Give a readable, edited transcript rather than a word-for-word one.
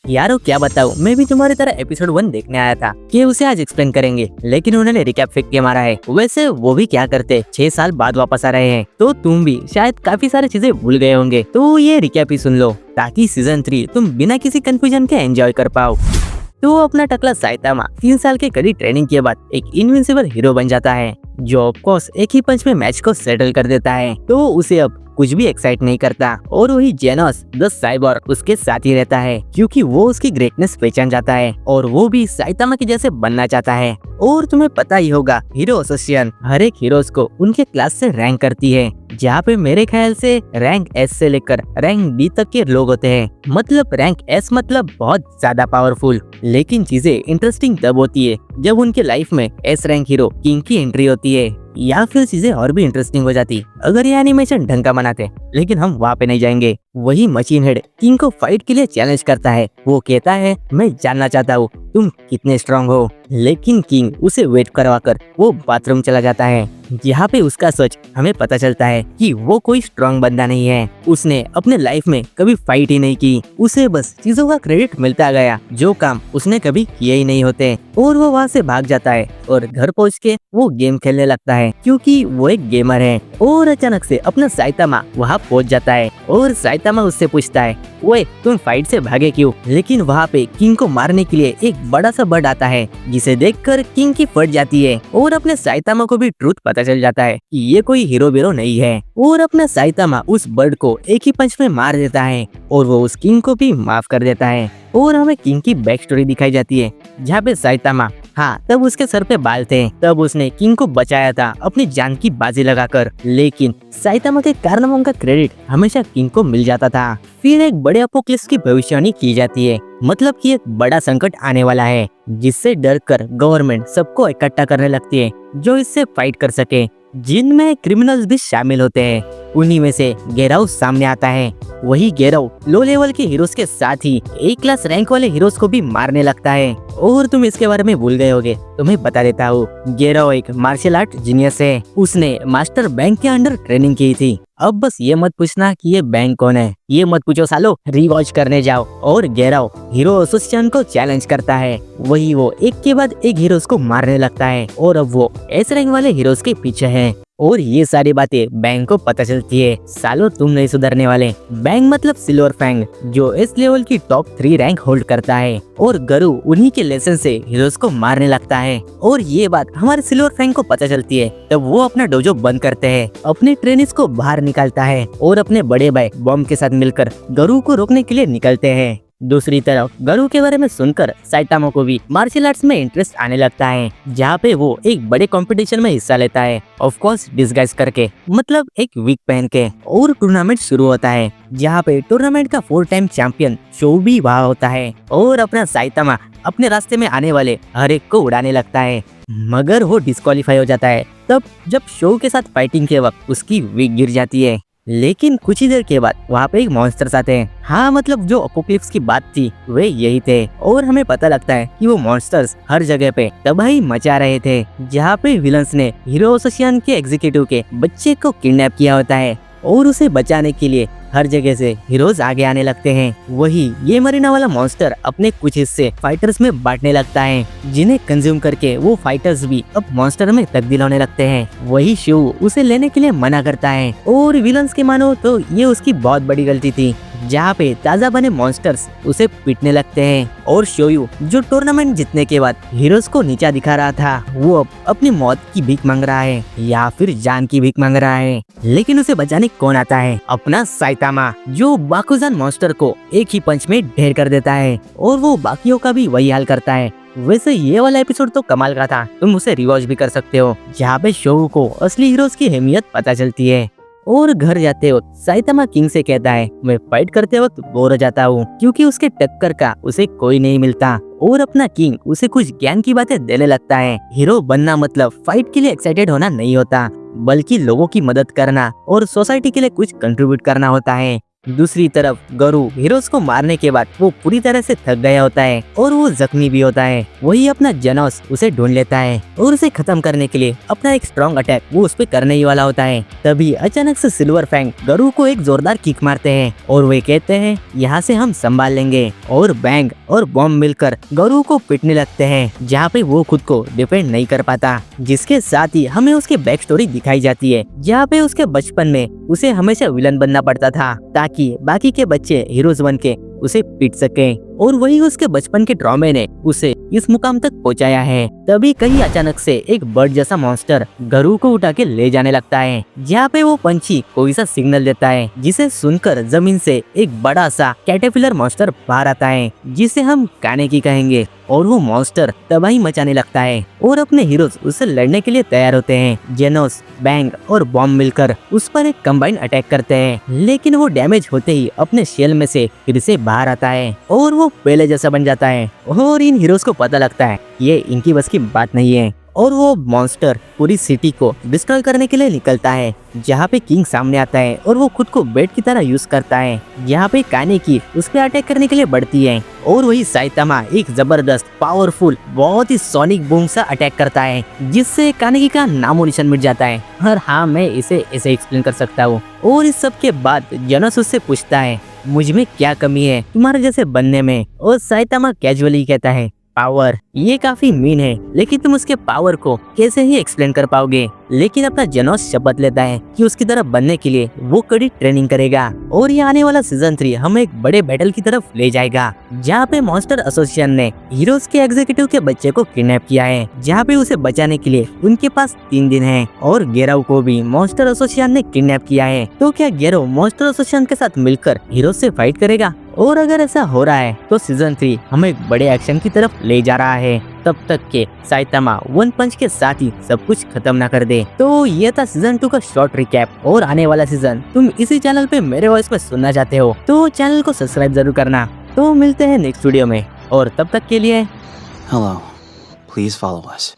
यारो क्या बताऊं, मैं भी तुम्हारी तरह एपिसोड 1 देखने आया था कि उसे आज एक्सप्लेन करेंगे, लेकिन उन्होंने रिकैप फेंक के मारा है। वैसे वो भी क्या करते, 6 साल बाद वापस आ रहे हैं, तो तुम भी शायद काफी सारी चीजें भूल गए होंगे। तो ये रिकैप ही सुन लो ताकि सीजन 3 तुम बिना किसी कंफ्यूजन के एंजॉय कर पाओ। तो अपना टकला साइतामा 3 साल के कड़ी ट्रेनिंग के बाद एक इनविंसिबल हीरो बन जाता है, जो ऑफ कोर्स एक ही पंच में मैच को सेटल कर देता है। तो उसे अब कुछ भी एक्साइट नहीं करता और वही जेनोस द साइबोर्ग उसके साथ ही रहता है, क्योंकि वो उसकी ग्रेटनेस पहचान जाता है और वो भी साइतामा के जैसे बनना चाहता है। और तुम्हें पता ही होगा, हीरो एसोसिएशन हर एक हीरोज को उनके क्लास से रैंक करती है, जहाँ पे मेरे ख्याल से रैंक एस से लेकर रैंक डी तक के लोग होते हैं। मतलब रैंक एस मतलब बहुत ज्यादा पावरफुल। लेकिन चीजें इंटरेस्टिंग तब होती है जब उनके लाइफ में एस रैंक हीरो किंग की एंट्री होती है, या फिर चीजें और भी इंटरेस्टिंग हो जाती अगर ये एनिमेशन ढंग का बनाते। लेकिन हम वहाँ पे नहीं जाएंगे। वही मशीन हेड किंग को फाइट के लिए चैलेंज करता है। वो कहता है, मैं जानना चाहता हूँ तुम कितने स्ट्रांग हो। लेकिन किंग उसे वेट करवाकर वो बाथरूम चला जाता है, यहाँ पे उसका सच हमें पता चलता है कि वो कोई स्ट्रांग बंदा नहीं है। उसने अपने लाइफ में कभी फाइट ही नहीं की, उसे बस चीजों का क्रेडिट मिलता गया जो काम उसने कभी किए ही नहीं होते। और वो वहाँ से भाग जाता है और घर पहुँच के वो गेम खेलने लगता है, क्योंकि वो एक गेमर है। और अचानक से अपना साइतामा वहाँ पहुँच जाता है और साइतामा उससे पूछता है, ओए तुम फाइट से भागे क्यों? लेकिन वहाँ पे किंग को मारने के लिए एक बड़ा सा बर्ड आता है, जिसे देखकर किंग की फट जाती है और अपने साइतामा को भी ट्रूथ पता चल जाता है कि ये कोई हीरो बीरो नहीं है। और अपना साइतामा उस बर्ड को एक ही पंच में मार देता है और वो उस किंग को भी माफ कर देता है। और हमें किंग की बैक स्टोरी दिखाई जाती है, जहाँ पे साइतामा तब उसके सर पे बाल थे, तब उसने किंग को बचाया था अपनी जान की बाजी लगाकर। लेकिन साइतामा के कारनामों का क्रेडिट हमेशा किंग को मिल जाता था। फिर एक बड़े अपोक्लिप्स की भविष्यवाणी की जाती है, मतलब कि एक बड़ा संकट आने वाला है, जिससे डर कर गवर्नमेंट सबको इकट्ठा करने लगती है जो इससे फाइट कर सके, जिनमें क्रिमिनल्स भी शामिल होते हैं। उन्हीं में से गेराउ सामने आता है। वही गेराउ लो लेवल के हीरोज के साथ ही एक क्लास रैंक वाले हीरोज को भी मारने लगता है। और तुम इसके बारे में भूल गए होगे, तुम्हें बता देता हूँ। गेराउ एक मार्शल आर्ट जीनियस है, उसने मास्टर बैंक के अंडर ट्रेनिंग की थी। अब बस ये मत पूछना कि ये बैंक कौन है, ये मत पूछो सालो, रिवॉच करने जाओ। और गेराउ हीरो एसोसिएशन को चैलेंज करता है। वही वो एक के बाद एक हीरोज को मारने लगता है और अब वो एस रैंक वाले हीरोज के पीछे है। और ये सारी बातें बैंक को पता चलती है। सालो तुम नहीं सुधरने वाले। बैंक मतलब सिल्वर फैंग, जो इस लेवल की टॉप 3 रैंक होल्ड करता है। और गरु उन्हीं के लेसन से हीरोज को मारने लगता है। और ये बात हमारे सिल्वर फैंग को पता चलती है, तब वो अपना डोजो बंद करते हैं, अपने ट्रेनिस को बाहर निकालता है और अपने बड़े भाई बॉम्ब के साथ मिलकर गरु को रोकने के लिए निकलते हैं। दूसरी तरफ गरु के बारे में सुनकर साइतामा को भी मार्शल आर्ट्स में इंटरेस्ट आने लगता है, जहाँ पे वो एक बड़े कंपटीशन में हिस्सा लेता है, ऑफ कोर्स डिस्गाइज करके, मतलब एक विग पहन के। और टूर्नामेंट शुरू होता है, जहाँ पे टूर्नामेंट का 4 टाइम चैंपियन शो भी वहाँ होता है। और अपना साइतामा अपने रास्ते में आने वाले हर एक को उड़ाने लगता है, मगर वो डिस्क्वालीफाई हो जाता है तब जब शो के साथ फाइटिंग के वक्त उसकी विग गिर जाती है। लेकिन कुछ ही देर के बाद वहाँ पे एक मॉन्स्टर्स आते हैं। मतलब जो अपोक्लिप्स की बात थी वे यही थे। और हमें पता लगता है कि वो मॉन्स्टर्स हर जगह पे तबाही मचा रहे थे, जहाँ पे विलन्स ने हीरो एसोसिएशन के एग्जीक्यूटिव के बच्चे को किडनैप किया होता है और उसे बचाने के लिए हर जगह से हीरोज आगे आने लगते हैं। वही ये मरीना वाला मॉन्स्टर अपने कुछ हिस्से फाइटर्स में बांटने लगता है, जिन्हें कंज्यूम करके वो फाइटर्स भी अब मॉन्स्टर में तब्दील होने लगते हैं। वही शिव उसे लेने के लिए मना करता है और विलन्स के मानो तो ये उसकी बहुत बड़ी गलती थी, जहाँ पे ताजा बने मॉन्स्टर्स उसे पीटने लगते हैं। और शोयू जो टूर्नामेंट जीतने के बाद हीरोज को नीचा दिखा रहा था, वो अब अपनी मौत की भीख मांग रहा है या फिर जान की भीख मांग रहा है। लेकिन उसे बचाने कौन आता है? अपना साइतामा, जो बाकुजान मॉन्स्टर को एक ही पंच में ढेर कर देता है और वो बाकियों का भी वही हाल करता है। वैसे ये वाला एपिसोड तो कमाल का था, तुम उसे रिवॉच भी कर सकते हो, जहाँ पे शोयू को असली हीरोज की अहमियत पता चलती है। और घर जाते वक्त साइतामा किंग से कहता है, मैं फाइट करते वक्त बोर हो जाता हूँ, क्योंकि उसके टक्कर का उसे कोई नहीं मिलता। और अपना किंग उसे कुछ ज्ञान की बातें देने लगता है। हीरो बनना मतलब फाइट के लिए एक्साइटेड होना नहीं होता, बल्कि लोगों की मदद करना और सोसाइटी के लिए कुछ कंट्रीब्यूट करना होता है। दूसरी तरफ गरु हीरोज को मारने के बाद वो पूरी तरह से थक गया होता है और वो जख्मी भी होता है। वही अपना जेनोस उसे ढूंढ लेता है और उसे खत्म करने के लिए अपना एक स्ट्रॉन्ग अटैक वो उस पे करने ही वाला होता है। तभी अचानक से सिल्वर फैंग गरु को एक जोरदार किक मारते हैं और वे कहते हैं यहाँ से हम संभाल लेंगे, और बैंग और बॉम्ब मिलकर गरु को पीटने लगते हैं, जहाँ पे वो खुद को डिफेंड नहीं कर पाता। जिसके साथ ही हमें उसकी बैक स्टोरी दिखाई जाती है, जहाँ पे उसके बचपन में उसे हमेशा विलन बनना पड़ता था ताकि बाकी के बच्चे हीरोज बन के उसे पीट सके, और वही उसके बचपन के ट्रॉमे ने उसे इस मुकाम तक पहुंचाया है। तभी कहीं अचानक से एक बर्ड जैसा मॉन्स्टर गरु को उठा के ले जाने लगता है, जहाँ पे वो पंछी कोई सा सिग्नल देता है, जिसे सुनकर जमीन से एक बड़ा सा कैटरपिलर मॉन्स्टर बाहर आता है, जिसे हम कानेकी कहेंगे। और वो मॉन्स्टर तबाही मचाने लगता है और अपने हीरोज उससे लड़ने के लिए तैयार होते हैं। जेनोस, बैंग और बॉम्ब मिलकर उस पर एक कंबाइंड अटैक करते हैं, लेकिन वो डैमेज होते ही अपने शेल में से फिर से बाहर आता है और वो पहले जैसा बन जाता है। और इन हीरोज को पता लगता है ये इनकी बस की बात नहीं है, और वो मॉन्स्टर पूरी सिटी को डिस्ट्रॉय करने के लिए निकलता है, जहाँ पे किंग सामने आता है और वो खुद को बेट की तरह यूज करता है। यहाँ पे कानेकी उस पे अटैक करने के लिए बढ़ती है और वही साइतामा एक जबरदस्त पावरफुल बहुत ही सोनिक बूम सा अटैक करता है, जिससे कानेकी का नामो निशान मिट जाता है। और हाँ, मैं इसे ऐसे एक्सप्लेन कर सकता हूँ। और इस सब के बाद जेनोस उससे पूछता है मुझ में क्या कमी है तुम्हारे जैसे बनने में, और साइतामा कैजुअली कहता है पावर। ये काफी मीन है, लेकिन तुम उसके पावर को कैसे ही एक्सप्लेन कर पाओगे। लेकिन अपना जेनोस शपथ लेता है कि उसकी तरफ बनने के लिए वो कड़ी ट्रेनिंग करेगा, और ये आने वाला सीजन 3 हमें एक बड़े बैटल की तरफ ले जाएगा, जहाँ पे मॉन्स्टर एसोसिएशन ने हीरोज के एग्जीक्यूटिव के बच्चे को किडनैप किया है, जहाँ पे उसे बचाने के लिए उनके पास 3 दिन है। और गेराउ को भी मॉन्स्टर एसोसिएशन ने किडनैप किया है। तो क्या गेराउ मॉन्स्टर एसोसिएशन के साथ मिलकर हीरोज से फाइट करेगा? और अगर ऐसा हो रहा है तो सीजन 3 हमें एक बड़े एक्शन की तरफ ले जा रहा है। तब तक के साइतामा वन पंच के साथ ही सब कुछ खत्म ना कर दे। तो ये था सीजन 2 का शॉर्ट रिकैप, और आने वाला सीजन तुम इसी चैनल पे मेरे वॉइस में सुनना चाहते हो तो चैनल को सब्सक्राइब जरूर करना। तो मिलते हैं नेक्स्ट वीडियो में, और तब तक के लिए Hello. Please follow us.